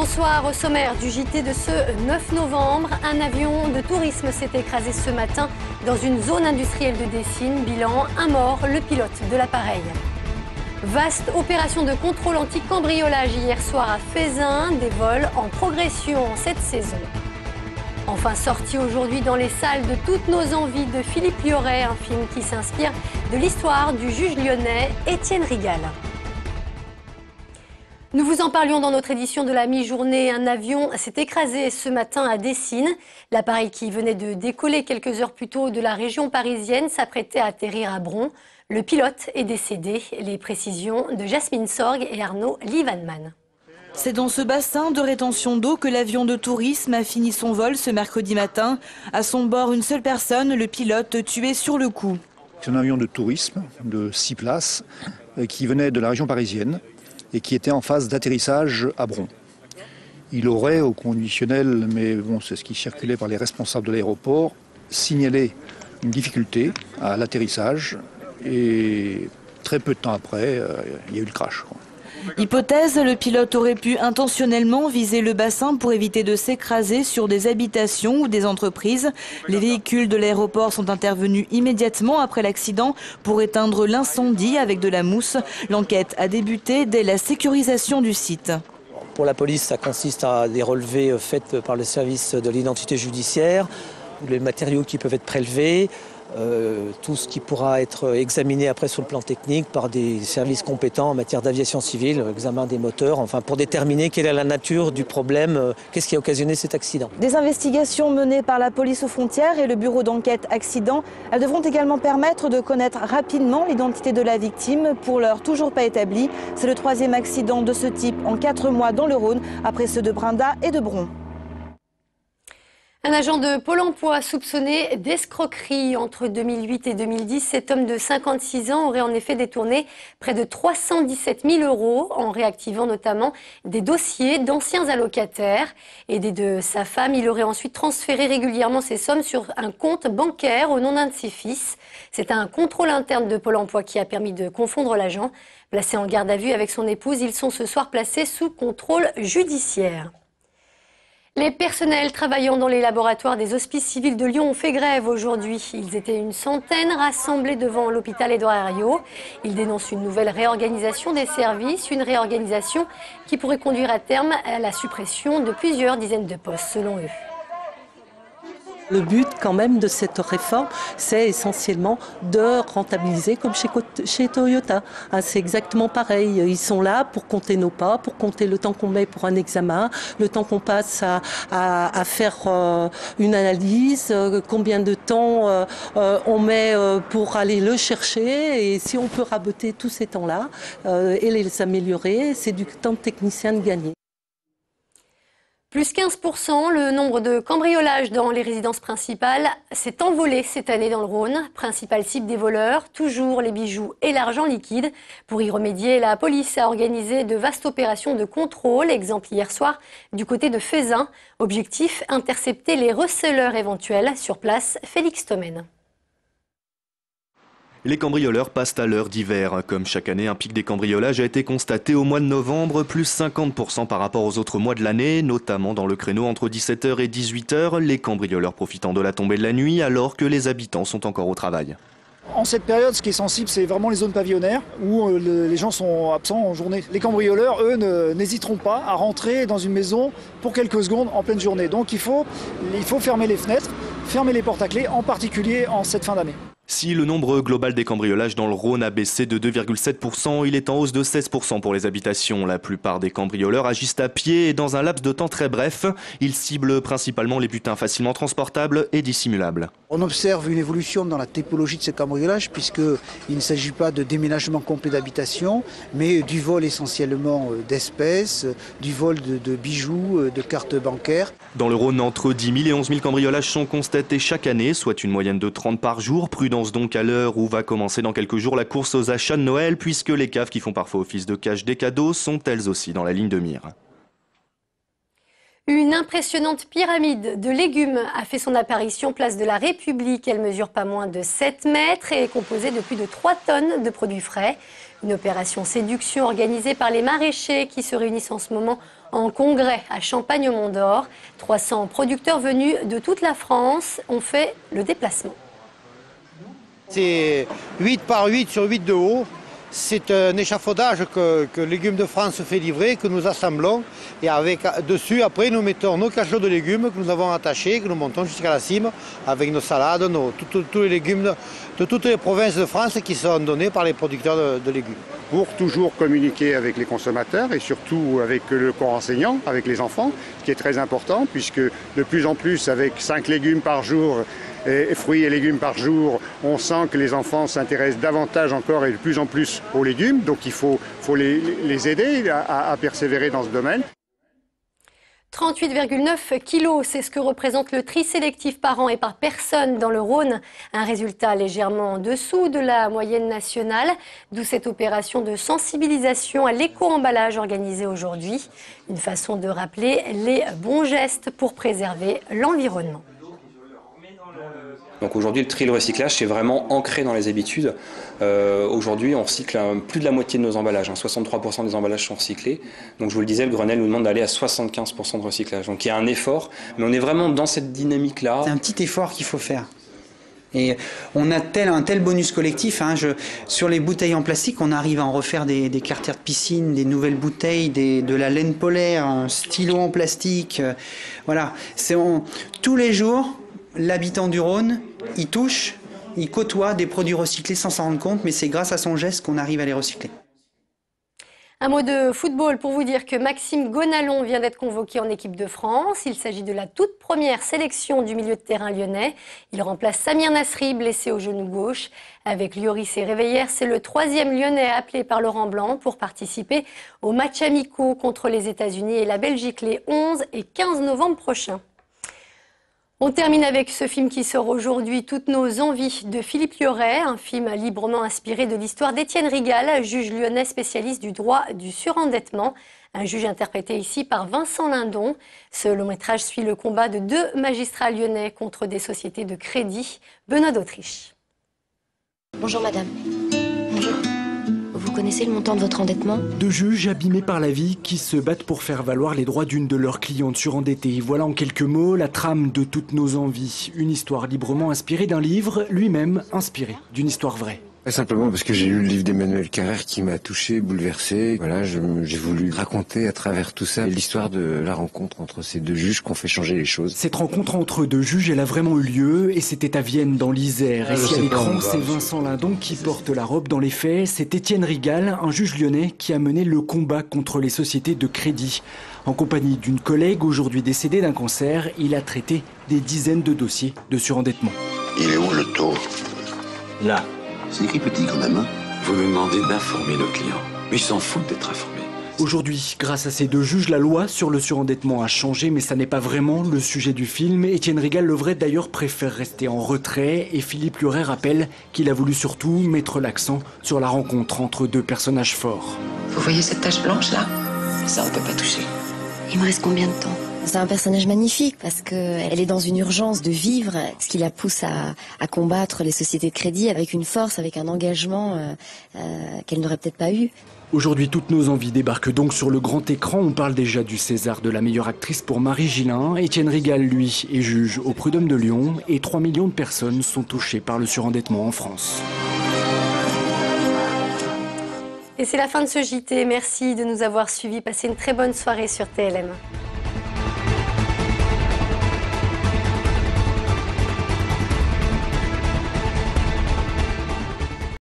Bonsoir, au sommaire du JT de ce 9 novembre. Un avion de tourisme s'est écrasé ce matin dans une zone industrielle de Dessines. Bilan, un mort, le pilote de l'appareil. Vaste opération de contrôle anti-cambriolage hier soir à Feyzin. Des vols en progression cette saison. Enfin sorti aujourd'hui dans les salles de Toutes nos envies de Philippe Liorey, un film qui s'inspire de l'histoire du juge lyonnais Étienne Rigal. Nous vous en parlions dans notre édition de la mi-journée. Un avion s'est écrasé ce matin à Dessines. L'appareil qui venait de décoller quelques heures plus tôt de la région parisienne s'apprêtait à atterrir à Bron. Le pilote est décédé. Les précisions de Jasmine Sorg et Arnaud Livanman. C'est dans ce bassin de rétention d'eau que l'avion de tourisme a fini son vol ce mercredi matin. À son bord, une seule personne, le pilote, tué sur le coup. C'est un avion de tourisme de 6 places qui venait de la région parisienne et qui était en phase d'atterrissage à Bron. Il aurait, au conditionnel, mais bon, c'est ce qui circulait par les responsables de l'aéroport, signalé une difficulté à l'atterrissage et très peu de temps après, il y a eu le crash. Hypothèse, le pilote aurait pu intentionnellement viser le bassin pour éviter de s'écraser sur des habitations ou des entreprises. Les véhicules de l'aéroport sont intervenus immédiatement après l'accident pour éteindre l'incendie avec de la mousse. L'enquête a débuté dès la sécurisation du site. Pour la police, ça consiste à des relevés faits par le service de l'identité judiciaire, les matériaux qui peuvent être prélevés, tout ce qui pourra être examiné après sur le plan technique par des services compétents en matière d'aviation civile, examen des moteurs, enfin pour déterminer quelle est la nature du problème, qu'est-ce qui a occasionné cet accident. Des investigations menées par la police aux frontières et le bureau d'enquête accident, elles devront également permettre de connaître rapidement l'identité de la victime, pour l'heure toujours pas établie. C'est le 3e accident de ce type en 4 mois dans le Rhône, après ceux de Brinda et de Bron. Un agent de Pôle emploi soupçonné d'escroquerie entre 2008 et 2010. Cet homme de 56 ans aurait en effet détourné près de 317 000 € en réactivant notamment des dossiers d'anciens allocataires. Aidé de sa femme, il aurait ensuite transféré régulièrement ces sommes sur un compte bancaire au nom d'un de ses fils. C'est un contrôle interne de Pôle emploi qui a permis de confondre l'agent. Placé en garde à vue avec son épouse, ils sont ce soir placés sous contrôle judiciaire. Les personnels travaillant dans les laboratoires des hospices civils de Lyon ont fait grève aujourd'hui. Ils étaient une centaine rassemblés devant l'hôpital Édouard Herriot. Ils dénoncent une nouvelle réorganisation des services, une réorganisation qui pourrait conduire à terme à la suppression de plusieurs dizaines de postes, selon eux. Le but quand même de cette réforme, c'est essentiellement de rentabiliser comme chez Toyota. C'est exactement pareil. Ils sont là pour compter nos pas, pour compter le temps qu'on met pour un examen, le temps qu'on passe à faire une analyse, combien de temps on met pour aller le chercher. Et si on peut raboter tous ces temps-là et les améliorer, c'est du temps de technicien de gagner. Plus 15%, le nombre de cambriolages dans les résidences principales s'est envolé cette année dans le Rhône. Principale cible des voleurs, toujours les bijoux et l'argent liquide. Pour y remédier, la police a organisé de vastes opérations de contrôle, exemple hier soir du côté de Feyzin. Objectif, intercepter les receleurs éventuels. Sur place, Félix Thomen. Les cambrioleurs passent à l'heure d'hiver. Comme chaque année, un pic des cambriolages a été constaté au mois de novembre, plus 50% par rapport aux autres mois de l'année, notamment dans le créneau entre 17h et 18h, les cambrioleurs profitant de la tombée de la nuit alors que les habitants sont encore au travail. En cette période, ce qui est sensible, c'est vraiment les zones pavillonnaires où les gens sont absents en journée. Les cambrioleurs, eux, n'hésiteront pas à rentrer dans une maison pour quelques secondes en pleine journée. Donc il faut fermer les fenêtres, fermer les portes à clé, en particulier en cette fin d'année. Si le nombre global des cambriolages dans le Rhône a baissé de 2,7%, il est en hausse de 16% pour les habitations. La plupart des cambrioleurs agissent à pied et dans un laps de temps très bref. Ils ciblent principalement les butins facilement transportables et dissimulables. On observe une évolution dans la typologie de ces cambriolages puisqu'il ne s'agit pas de déménagement complet d'habitation, mais du vol essentiellement d'espèces, du vol de bijoux, de cartes bancaires. Dans le Rhône, entre 10 000 et 11 000 cambriolages sont constatés chaque année, soit une moyenne de 30 par jour. Prudence donc à l'heure où va commencer dans quelques jours la course aux achats de Noël, puisque les caves qui font parfois office de cache des cadeaux sont elles aussi dans la ligne de mire. Une impressionnante pyramide de légumes a fait son apparition place de la République. Elle mesure pas moins de 7 mètres et est composée de plus de 3 tonnes de produits frais. Une opération séduction organisée par les maraîchers qui se réunissent en ce moment en congrès à Champagne-au-Mont-d'Or. 300 producteurs venus de toute la France ont fait le déplacement. C'est 8 par 8 sur 8 de haut. C'est un échafaudage que Légumes de France fait livrer, que nous assemblons. Et avec dessus, après, nous mettons nos cachots de légumes que nous avons attachés, que nous montons jusqu'à la cime, avec nos salades, tous les légumes de toutes les provinces de France qui sont donnés par les producteurs de légumes. Pour toujours communiquer avec les consommateurs et surtout avec le corps enseignant, avec les enfants, ce qui est très important, puisque de plus en plus, avec 5 légumes par jour, et fruits et légumes par jour, on sent que les enfants s'intéressent davantage encore et de plus en plus aux légumes. Donc il faut les aider à persévérer dans ce domaine. 38,9 kilos, c'est ce que représente le tri sélectif par an et par personne dans le Rhône. Un résultat légèrement en dessous de la moyenne nationale, d'où cette opération de sensibilisation à l'éco-emballage organisée aujourd'hui. Une façon de rappeler les bons gestes pour préserver l'environnement. Donc aujourd'hui, le tri et le recyclage, c'est vraiment ancré dans les habitudes. Aujourd'hui, on recycle plus de la moitié de nos emballages. 63% des emballages sont recyclés. Donc je vous le disais, le Grenelle nous demande d'aller à 75% de recyclage. Donc il y a un effort, mais on est vraiment dans cette dynamique-là. C'est un petit effort qu'il faut faire. Et on a un tel bonus collectif. Sur les bouteilles en plastique, on arrive à en refaire des carters de piscine, des nouvelles bouteilles, de la laine polaire, un stylo en plastique. Voilà. Tous les jours, l'habitant du Rhône, il touche, il côtoie des produits recyclés sans s'en rendre compte, mais c'est grâce à son geste qu'on arrive à les recycler. Un mot de football pour vous dire que Maxime Gonalon vient d'être convoqué en équipe de France. Il s'agit de la toute première sélection du milieu de terrain lyonnais. Il remplace Samir Nasri, blessé au genou gauche. Avec Lloris et Réveillère, c'est le 3e lyonnais appelé par Laurent Blanc pour participer aux matchs amicaux contre les États-Unis et la Belgique les 11 et 15 novembre prochains. On termine avec ce film qui sort aujourd'hui, Toutes nos envies, de Philippe Liorret, un film librement inspiré de l'histoire d'Étienne Rigal, juge lyonnais spécialiste du droit du surendettement. Un juge interprété ici par Vincent Lindon. Ce long métrage suit le combat de 2 magistrats lyonnais contre des sociétés de crédit. Benoît d'Autriche. Bonjour madame. Bonjour. Vous connaissez le montant de votre endettement? 2 juges abîmés par la vie qui se battent pour faire valoir les droits d'une de leurs clientes surendettées. Voilà en quelques mots la trame de Toutes nos envies. Une histoire librement inspirée d'un livre, lui-même inspiré d'une histoire vraie. Simplement parce que j'ai lu le livre d'Emmanuel Carrère qui m'a touché, bouleversé. Voilà, j'ai voulu raconter à travers tout ça l'histoire de la rencontre entre ces 2 juges qui ont fait changer les choses. Cette rencontre entre 2 juges, elle a vraiment eu lieu et c'était à Vienne, dans l'Isère. Ici à l'écran, c'est Vincent Lindon qui porte la robe. Dans les faits, c'est Étienne Rigal, un juge lyonnais qui a mené le combat contre les sociétés de crédit. En compagnie d'une collègue aujourd'hui décédée d'un cancer, il a traité des dizaines de dossiers de surendettement. Il est où le taux? Là. C'est écrit petit quand même, hein. Vous nous demandez d'informer nos clients. Mais ils s'en foutent d'être informés. Aujourd'hui, grâce à ces 2 juges, la loi sur le surendettement a changé, mais ça n'est pas vraiment le sujet du film. Étienne Rigal-Levray d'ailleurs préfère rester en retrait et Philippe Liorret rappelle qu'il a voulu surtout mettre l'accent sur la rencontre entre 2 personnages forts. Vous voyez cette tache blanche là? Ça on peut pas toucher. Il me reste combien de temps? C'est un personnage magnifique parce qu'elle est dans une urgence de vivre, ce qui la pousse à combattre les sociétés de crédit avec une force, avec un engagement qu'elle n'aurait peut-être pas eu. Aujourd'hui, Toutes nos envies débarquent donc sur le grand écran. On parle déjà du César de la meilleure actrice pour Marie Gillin. Étienne Rigal, lui, est juge au Prud'homme de Lyon et 3 millions de personnes sont touchées par le surendettement en France. Et c'est la fin de ce JT. Merci de nous avoir suivis. Passez une très bonne soirée sur TLM.